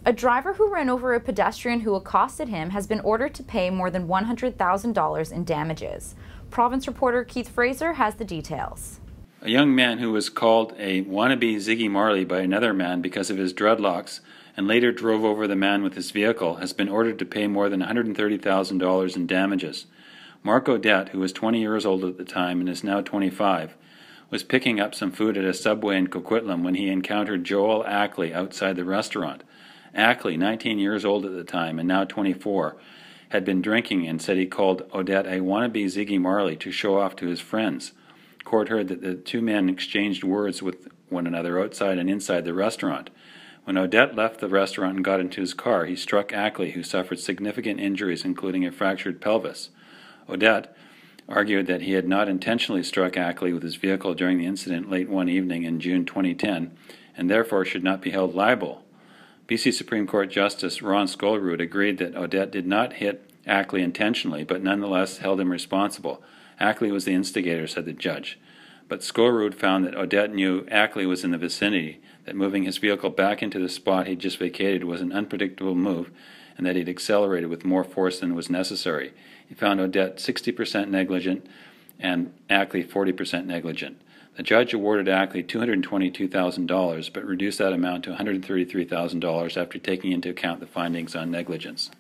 A driver who ran over a pedestrian who accosted him has been ordered to pay more than $100,000 in damages. Province reporter Keith Fraser has the details. A young man who was called a wannabe Ziggy Marley by another man because of his dreadlocks and later drove over the man with his vehicle has been ordered to pay more than $130,000 in damages. Mark Odette, who was 20 years old at the time and is now 25, was picking up some food at a Subway in Coquitlam when he encountered Joel Ackley outside the restaurant. Ackley, 19 years old at the time and now 24, had been drinking and said he called Odette a wannabe Ziggy Marley to show off to his friends. Court heard that the two men exchanged words with one another outside and inside the restaurant. When Odette left the restaurant and got into his car, he struck Ackley, who suffered significant injuries, including a fractured pelvis. Odette argued that he had not intentionally struck Ackley with his vehicle during the incident late one evening in June 2010, and therefore should not be held liable. BC Supreme Court Justice Ron Skolrud agreed that Odette did not hit Ackley intentionally, but nonetheless held him responsible. Ackley was the instigator, said the judge. But Skolrud found that Odette knew Ackley was in the vicinity, that moving his vehicle back into the spot he'd just vacated was an unpredictable move, and that he'd accelerated with more force than was necessary. He found Odette 60% negligent and Ackley 40% negligent. The judge awarded Ackley $222,000, but reduced that amount to $133,000 after taking into account the findings on negligence.